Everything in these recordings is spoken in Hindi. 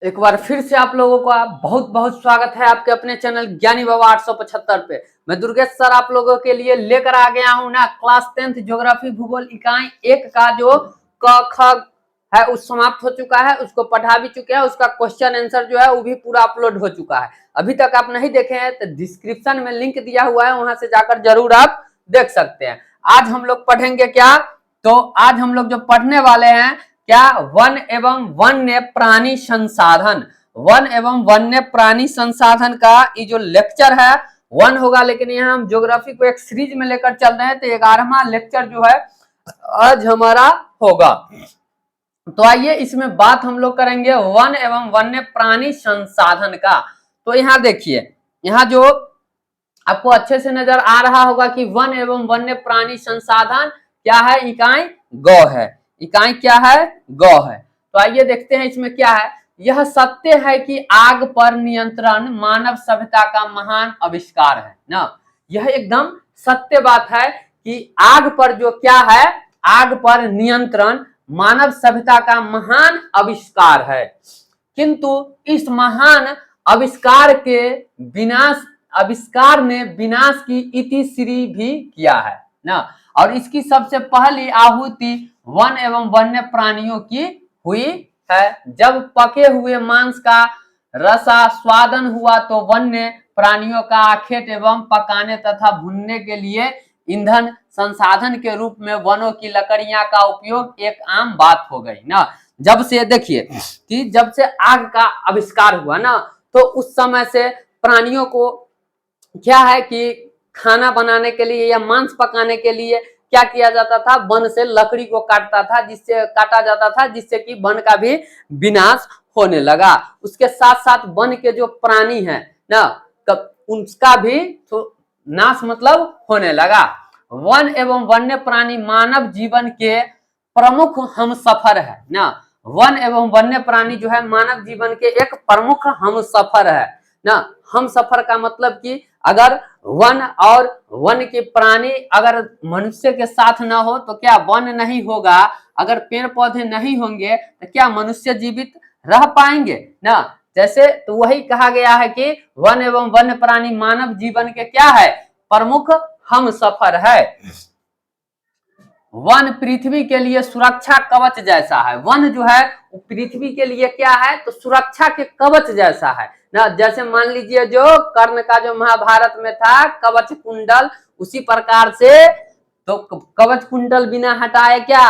एक बार फिर से आप लोगों का बहुत बहुत स्वागत है आपके अपने चैनल ज्ञानी बाबा 875 पे। मैं दुर्गेश सर आप लोगों के लिए लेकर आ गया हूं ना क्लास 10th ज्योग्राफी भूगोल इकाई 1 का जो क ख है उस समाप्त हो चुका है, उसको पढ़ा भी चुके हैं। उसका क्वेश्चन आंसर जो है वो भी पूरा अपलोड हो चुका है। अभी तक आप नहीं देखे हैं तो डिस्क्रिप्शन में लिंक दिया हुआ है, वहां से जाकर जरूर आप देख सकते हैं। आज हम लोग पढ़ेंगे क्या, तो आज हम लोग जो पढ़ने वाले हैं क्या, वन एवं वन्य प्राणी संसाधन। वन एवं वन्य प्राणी संसाधन का ये जो लेक्चर है वन होगा, लेकिन यहाँ हम ज्योग्राफी को एक सीरीज में लेकर चल रहे हैं, तो 11वां लेक्चर जो है आज हमारा होगा। तो आइए इसमें बात हम लोग करेंगे वन एवं वन्य प्राणी संसाधन का। तो यहाँ देखिए, यहाँ जो आपको अच्छे से नजर आ रहा होगा कि वन एवं वन्य प्राणी संसाधन क्या है, इकाई गौ है। इकाई क्या है, गौ है। तो आइए देखते हैं इसमें क्या है। यह सत्य है कि आग पर नियंत्रण मानव सभ्यता का महान आविष्कार है ना। यह एकदम सत्य बात है कि आग पर जो क्या है, आग पर नियंत्रण मानव सभ्यता का महान आविष्कार है। किंतु इस महान आविष्कार ने विनाश की इतिश्री भी किया है ना। और इसकी सबसे पहली आहुति वन एवं वन्य प्राणियों की हुई है। जब पके हुए मांस का रसास्वादन हुआ तो वन्य प्राणियों का आखेट एवं पकाने तथा भुनने के लिए ईंधन संसाधन के रूप में वनों की लकड़ियां का उपयोग एक आम बात हो गई ना। जब से देखिए कि जब से आग का आविष्कार हुआ ना, तो उस समय से प्राणियों को क्या है कि खाना बनाने के लिए या मांस पकाने के लिए क्या किया जाता था, वन से लकड़ी को काटा जाता था, जिससे कि वन का भी विनाश होने लगा। उसके साथ साथ वन के जो प्राणी हैं ना, उनका भी तो नाश मतलब होने लगा। वन एवं वन्य प्राणी मानव जीवन के प्रमुख हमसफर है ना। वन एवं वन्य प्राणी जो है मानव जीवन के एक प्रमुख हमसफर है ना। हमसफर का मतलब कि अगर वन और वन के प्राणी अगर मनुष्य के साथ ना हो तो क्या वन नहीं होगा। अगर पेड़ पौधे नहीं होंगे तो क्या मनुष्य जीवित रह पाएंगे ना। जैसे तो वही कहा गया है कि वन एवं वन्य प्राणी मानव जीवन के क्या है, प्रमुख हमसफर है। वन पृथ्वी के लिए सुरक्षा कवच जैसा है। वन जो है पृथ्वी के लिए क्या है, तो सुरक्षा के कवच जैसा है ना। जैसे मान लीजिए जो कर्ण का जो महाभारत में था कवच कुंडल, उसी प्रकार से तो कवच कुंडल बिना हटाए क्या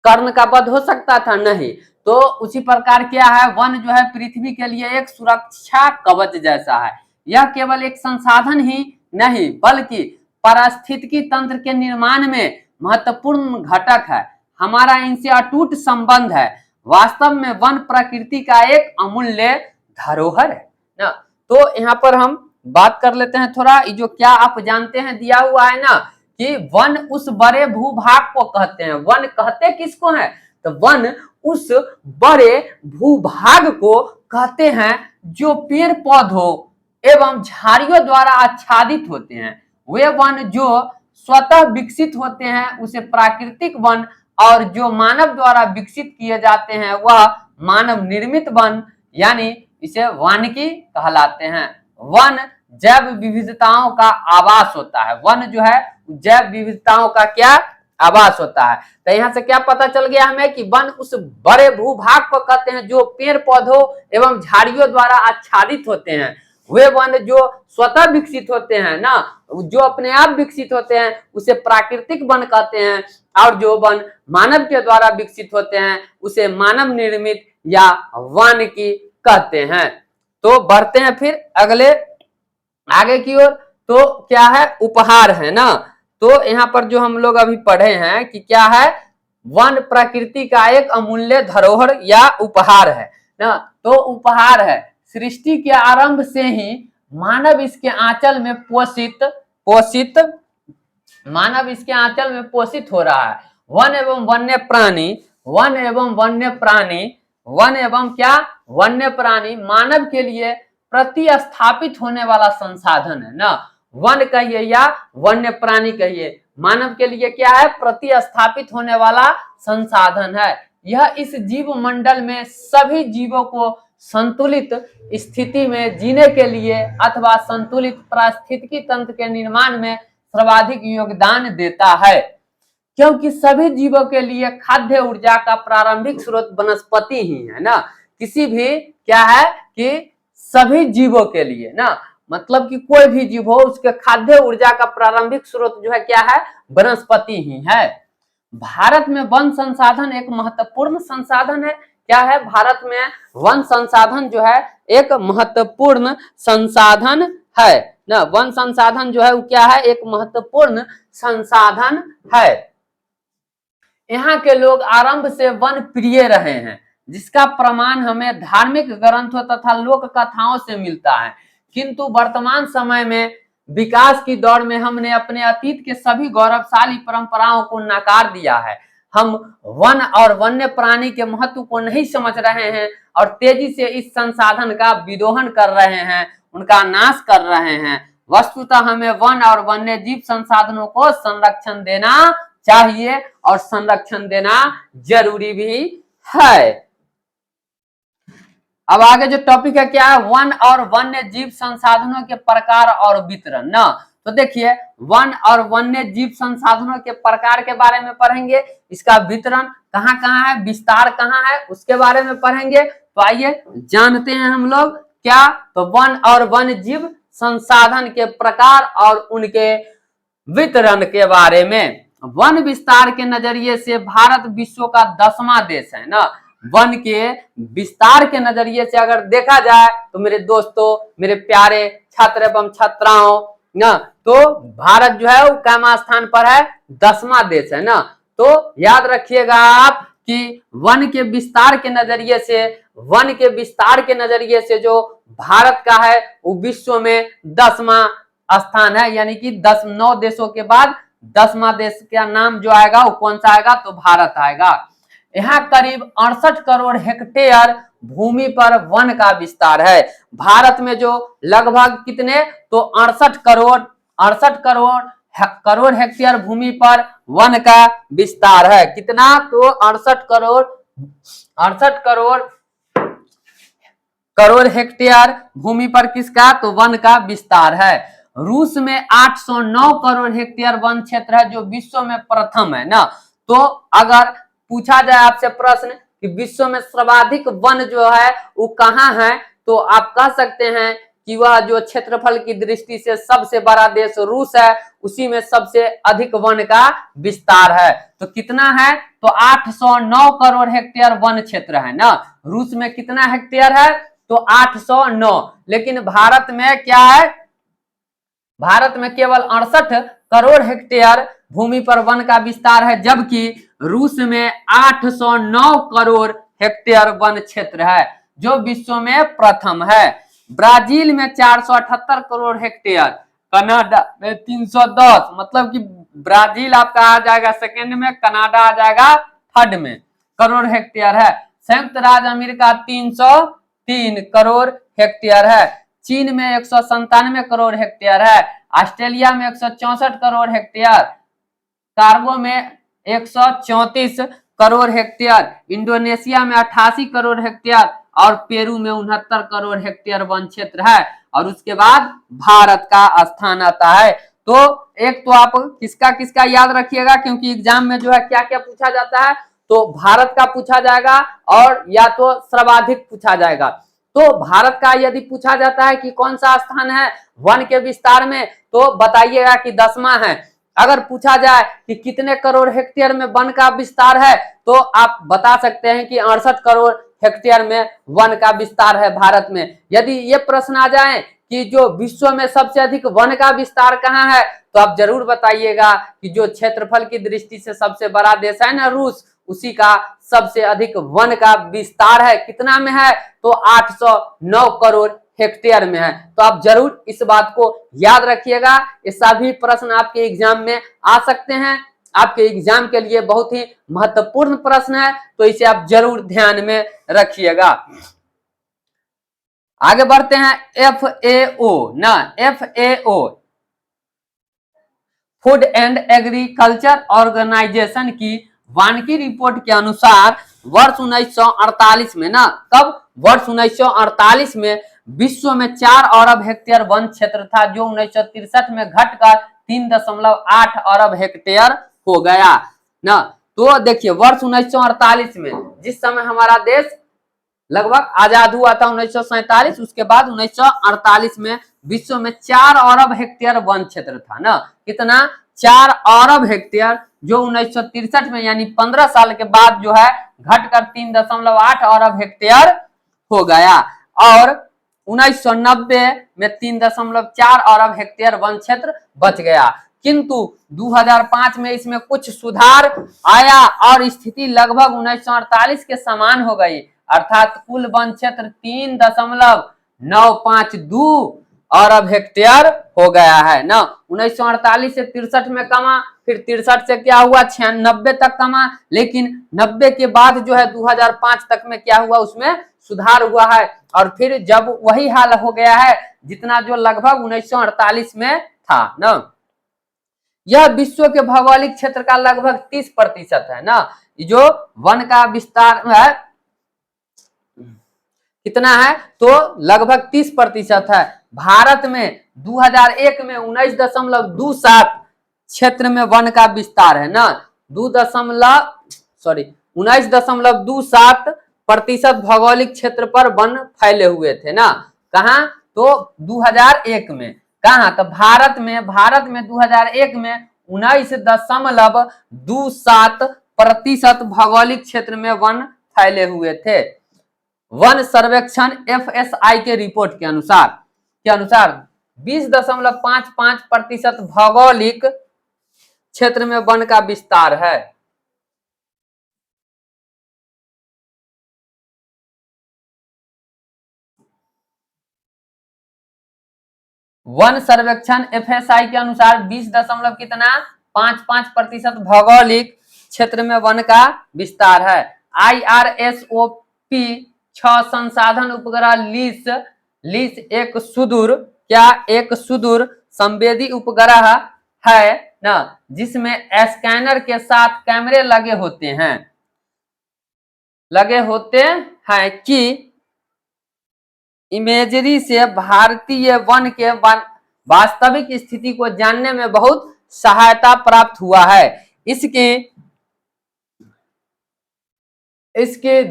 कर्ण का वध हो सकता था, नहीं। तो उसी प्रकार क्या है, वन जो है पृथ्वी के लिए एक सुरक्षा कवच जैसा है। यह केवल एक संसाधन ही नहीं बल्कि पारिस्थितिकी तंत्र के निर्माण में महत्वपूर्ण घटक है। हमारा इनसे अटूट संबंध है। वास्तव में वन प्रकृति का एक अमूल्य धरोहर है ना। तो यहाँ पर हम बात कर लेते हैं थोड़ा, जो क्या आप जानते हैं दिया हुआ है ना कि वन उस बड़े भूभाग को कहते हैं। वन कहते किसको है, तो वन उस बड़े भूभाग को कहते हैं जो पेड़ पौधों एवं झाड़ियों द्वारा आच्छादित होते हैं। वे वन जो स्वतः विकसित होते हैं उसे प्राकृतिक वन, और जो मानव द्वारा विकसित किए जाते हैं वह मानव निर्मित वन यानी इसे वानिकी कहलाते हैं। वन जैव विविधताओं का आवास होता है। वन जो है जैव विविधताओं का क्या आवास होता है। तो यहाँ से क्या पता चल गया हमें कि वन उस बड़े भूभाग को कहते हैं जो पेड़ पौधों एवं झाड़ियों द्वारा आच्छादित होते हैं। वे वन जो स्वतः विकसित होते हैं ना, जो अपने आप विकसित होते हैं उसे प्राकृतिक वन कहते हैं, और जो वन मानव के द्वारा विकसित होते हैं उसे मानव निर्मित या वानिकी कहते हैं। तो बढ़ते हैं फिर अगले आगे की ओर। तो क्या है, उपहार है ना। तो यहाँ पर जो हम लोग अभी पढ़े हैं कि क्या है, वन प्रकृति का एक अमूल्य धरोहर या उपहार है ना। तो उपहार है, सृष्टि के आरंभ से ही मानव इसके आंचल में पोषित हो रहा है। वन एवं वन्य प्राणी मानव के लिए प्रतिस्थापित होने वाला संसाधन है ना। वन कहिए या वन्य प्राणी कहिए, मानव के लिए क्या है, प्रतिस्थापित होने वाला संसाधन है। यह इस जीव मंडल में सभी जीवों को संतुलित स्थिति में जीने के लिए अथवा संतुलित पारिस्थितिकी तंत्र के निर्माण में सर्वाधिक योगदान देता है, क्योंकि सभी जीवों के लिए खाद्य ऊर्जा का प्रारंभिक स्रोत वनस्पति ही है ना। किसी भी क्या है कि सभी जीवों के लिए ना, मतलब कि कोई भी जीव हो उसके खाद्य ऊर्जा का प्रारंभिक स्रोत जो है क्या है, वनस्पति ही है। भारत में वन संसाधन एक महत्वपूर्ण संसाधन है। क्या है, भारत में वन संसाधन जो है एक महत्वपूर्ण संसाधन है ना। वन संसाधन जो है वो क्या है, एक महत्वपूर्ण संसाधन है। यहाँ के लोग आरंभ से वन प्रिय रहे हैं, जिसका प्रमाण हमें धार्मिक ग्रंथों तथा लोक कथाओं से मिलता है। किंतु वर्तमान समय में विकास की दौड़ में हमने अपने अतीत के सभी गौरवशाली परंपराओं को नकार दिया है। हम वन और वन्य प्राणी के महत्व को नहीं समझ रहे हैं और तेजी से इस संसाधन का विदोहन कर रहे हैं, उनका नाश कर रहे हैं। वस्तुतः हमें वन और वन्य जीव संसाधनों को संरक्षण देना चाहिए और संरक्षण देना जरूरी भी है। अब आगे जो टॉपिक है क्या है, वन और वन्य जीव संसाधनों के प्रकार और वितरण ना। तो देखिए, वन और वन्य जीव संसाधनों के प्रकार के बारे में पढ़ेंगे, इसका वितरण कहाँ कहाँ है, विस्तार कहाँ है, उसके बारे में पढ़ेंगे। तो आइए जानते हैं हम लोग क्या, तो वन और वन्य जीव संसाधन के प्रकार और उनके वितरण के बारे में। वन विस्तार के नजरिए से भारत विश्व का 10वां देश है ना। वन के विस्तार के नजरिए से अगर देखा जाए तो मेरे दोस्तों, मेरे प्यारे छात्र एवं छात्राओं ना, तो भारत जो है वो कैमा स्थान पर है, 10वां देश है ना। तो याद रखिएगा आप कि वन के विस्तार के नजरिए से, वन के विस्तार के नजरिए से जो भारत का है वो विश्व में 10वां स्थान है, यानी कि 9 देशों के बाद 10वां देश का नाम जो आएगा वो कौन सा आएगा, तो भारत आएगा। यहाँ करीब 68 करोड़ हेक्टेयर भूमि पर वन का विस्तार है। भारत में जो लगभग कितने, तो 68 करोड़ हेक्टेयर भूमि पर वन का विस्तार है। कितना, तो 68 करोड़ हेक्टेयर भूमि पर किसका, तो वन का विस्तार है। रूस में 809 करोड़ हेक्टेयर वन क्षेत्र है, जो विश्व में प्रथम है ना। तो अगर पूछा जाए आपसे प्रश्न कि विश्व में सर्वाधिक वन जो है वो कहाँ है, तो आप कह सकते हैं कि वह जो क्षेत्रफल की दृष्टि से सबसे बड़ा देश रूस है, उसी में सबसे अधिक वन का विस्तार है। तो कितना है, तो 809 करोड़ हेक्टेयर वन क्षेत्र है ना। रूस में कितना हेक्टेयर है, तो 809। लेकिन भारत में क्या है, भारत में केवल 68 करोड़ हेक्टेयर भूमि पर वन का विस्तार है, जबकि रूस में 809 करोड़ हेक्टेयर वन क्षेत्र है, जो विश्व में प्रथम है। ब्राजील में 478 करोड़ हेक्टेयर, कनाडा में 310, मतलब कि ब्राजील आपका आ जाएगा सेकंड में, कनाडा आ जाएगा थर्ड में, करोड़ हेक्टेयर है। संयुक्त राज्य अमेरिका 303 करोड़ हेक्टेयर है। चीन में 197 करोड़ हेक्टेयर है। ऑस्ट्रेलिया में 164 करोड़ हेक्टेयर, कार्गो में 134 करोड़ हेक्टेयर, इंडोनेशिया में 88 करोड़ हेक्टेयर और पेरू में 69 करोड़ हेक्टेयर वन क्षेत्र है। और उसके बाद भारत का स्थान आता है। तो एक तो आप किसका किसका याद रखिएगा, क्योंकि एग्जाम में जो है क्या क्या पूछा जाता है, तो भारत का पूछा जाएगा और या तो सर्वाधिक पूछा जाएगा। तो भारत का यदि पूछा जाता है कि कौन सा स्थान है वन के विस्तार में, तो बताइएगा कि 10वां है। अगर पूछा जाए कि कितने करोड़ हेक्टेयर में वन का विस्तार है, तो आप बता सकते हैं कि 68 करोड़ हेक्टेयर में वन का विस्तार है भारत में। यदि ये प्रश्न आ जाए कि जो विश्व में सबसे अधिक वन का विस्तार कहाँ है, तो आप जरूर बताइएगा कि जो क्षेत्रफल की दृष्टि से सबसे बड़ा देश है ना रूस, उसी का सबसे अधिक वन का विस्तार है। कितना में है, तो 809 करोड़ हेक्टेयर में है। तो आप जरूर इस बात को याद रखिएगा। ये सभी प्रश्न आपके एग्जाम में आ सकते हैं, आपके एग्जाम के लिए बहुत ही महत्वपूर्ण प्रश्न है, तो इसे आप जरूर ध्यान में रखिएगा। आगे बढ़ते हैं, FAO ना, FAO food and agriculture organisation की वानिकी रिपोर्ट के अनुसार वर्ष 1948 में ना, कब, वर्ष 1948 में विश्व में 4 अरब हेक्टेयर वन क्षेत्र था, जो 1963 में घटकर 3.8 अरब हेक्टेयर हो गया ना। तो देखिए वर्ष 1948 में, जिस समय हमारा देश लगभग आजाद हुआ था 1947, उसके बाद 1948 में विश्व में 4 अरब हेक्टेयर वन क्षेत्र था ना, कितना, 4 अरब हेक्टेयर, जो 1963 में यानी 15 साल के बाद जो है घटकर 3.8 अरब हेक्टेयर हो गया, और 1990 में 3.4 अरब हेक्टेयर वन क्षेत्र बच गया। किंतु 2005 में इसमें कुछ सुधार आया और स्थिति लगभग 1948 के समान हो गई, अर्थात कुल वन क्षेत्र 3.952 अरब हेक्टेयर हो गया है ना। 1948 से 63 में कमा, फिर 63 से क्या हुआ, 96 तक कमा, लेकिन 90 के बाद जो है 2005 तक में क्या हुआ, उसमें सुधार हुआ है, और फिर जब वही हाल हो गया है जितना जो लगभग 1948 में था ना। यह विश्व के भौगोलिक क्षेत्र का लगभग 30% है ना, जो वन का विस्तार है कितना है, तो लगभग 30% है। भारत में 2001 में 19.27 क्षेत्र में वन का विस्तार है ना, 19.27% भौगोलिक क्षेत्र पर वन फैले हुए थे ना। कहाँ, तो 2001 में, कहाँ, तो भारत में 2001 में 19.27% भौगोलिक क्षेत्र में वन फैले हुए थे। वन सर्वेक्षण FSI के रिपोर्ट के अनुसार 20.55% भौगोलिक क्षेत्र में वन का विस्तार है। वन सर्वेक्षण FSI के अनुसार 20.55% भौगोलिक क्षेत्र में वन का विस्तार है। IRSOP 6 संसाधन उपग्रह लीस एक सुदूर संवेदी उपग्रह है ना, जिसमें स्कैनर के साथ कैमरे लगे होते हैं कि इमेजरी से भारतीय वन के वास्तविक स्थिति को जानने में बहुत सहायता प्राप्त हुआ है। इसकी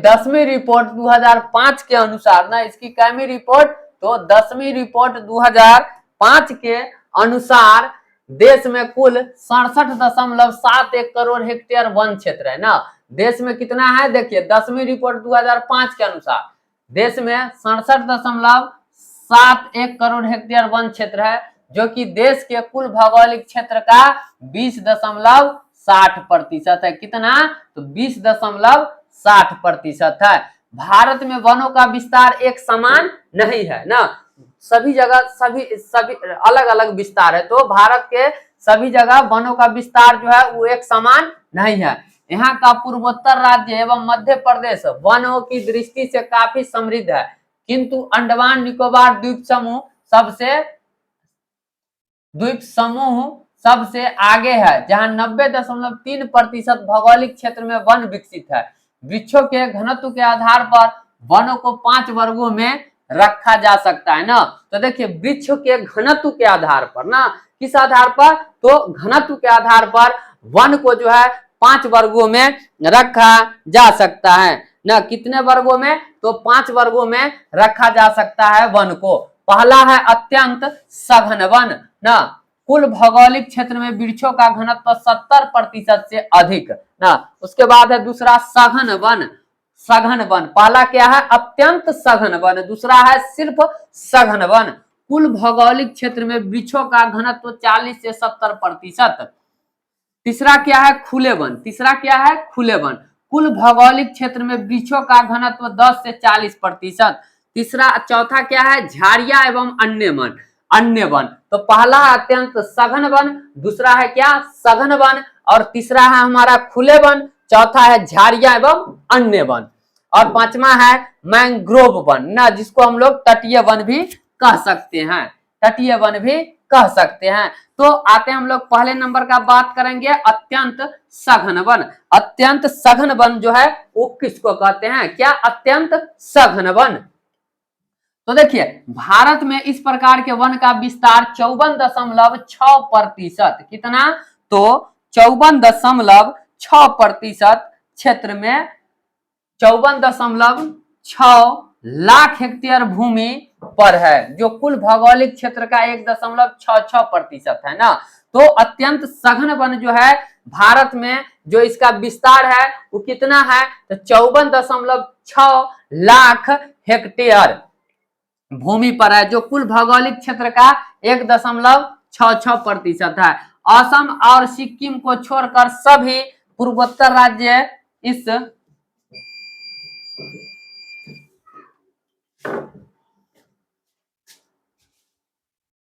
10वीं रिपोर्ट 2005 के अनुसार ना, इसकी कैमी रिपोर्ट, तो 10वीं रिपोर्ट 2005 के अनुसार देश में कुल 67.71 करोड़ हेक्टेयर वन क्षेत्र है ना। देश में कितना है, देखिए 10वीं रिपोर्ट 2005 के अनुसार देश में 67.71 करोड़ हेक्टेयर वन क्षेत्र है, जो कि देश के कुल भौगोलिक क्षेत्र का 20.60% है। कितना, तो 20.60% है। भारत में वनों का विस्तार एक समान नहीं है ना, सभी जगह सभी अलग अलग विस्तार है, तो भारत के सभी जगह वनों का विस्तार जो है वो एक समान नहीं है। यहाँ का पूर्वोत्तर राज्य एवं मध्य प्रदेश वनों की दृष्टि से काफी समृद्ध है, किंतु अंडमान निकोबार द्वीप समूह सबसे आगे है, जहां 90.3% भौगोलिक क्षेत्र में वन विकसित है। वृक्षों के घनत्व के आधार पर वनों को 5 वर्गों में रखा जा सकता है ना। तो देखिए वृक्ष के घनत्व के आधार पर ना, किस आधार पर, तो घनत्व के आधार पर वन को जो है 5 वर्गों में रखा जा सकता है ना। कितने वर्गों में, तो 5 वर्गों में रखा जा सकता है वन को। पहला है अत्यंत सघन वन ना, कुल भौगोलिक क्षेत्र में वृक्षों का घनत्व 70% से अधिक ना। उसके बाद है दूसरा सघन वन। पहला क्या है, अत्यंत सघन वन, दूसरा है सिर्फ सघन वन। कुल भौगोलिक क्षेत्र में वृक्षों का घनत्व 40 से 70%। तीसरा क्या है, खुले वन। कुल भौगोलिक क्षेत्र में वृक्षों का घनत्व 10 से 40%। चौथा क्या है, झाड़ियां एवं अन्य वन। तो पहला है अत्यंत सघन वन, दूसरा है क्या, सघन वन, और तीसरा है हमारा खुले वन, चौथा है झाड़ियां एवं अन्य वन, और पांचवा है मैंग्रोव वन ना, जिसको हम लोग तटीय वन भी कह सकते हैं। कह सकते हैं। तो आते हैं हम लोग पहले नंबर का बात करेंगे, अत्यंत सघन वन। अत्यंत सघन वन जो है वो किसको कहते हैं, क्या अत्यंत सघन वन। तो देखिए भारत में इस प्रकार के वन का विस्तार 54.6%, कितना, तो 54.6% क्षेत्र में 54.6 लाख हेक्टेयर भूमि पर है, जो कुल भौगोलिक क्षेत्र का 1.66% है ना। तो अत्यंत सघन वन जो है भारत में जो इसका विस्तार है वो कितना है, तो 54.6 लाख हेक्टेयर भूमि पर है, जो कुल भौगोलिक क्षेत्र का 1.66% है। असम और सिक्किम को छोड़कर सभी पूर्वोत्तर राज्य इस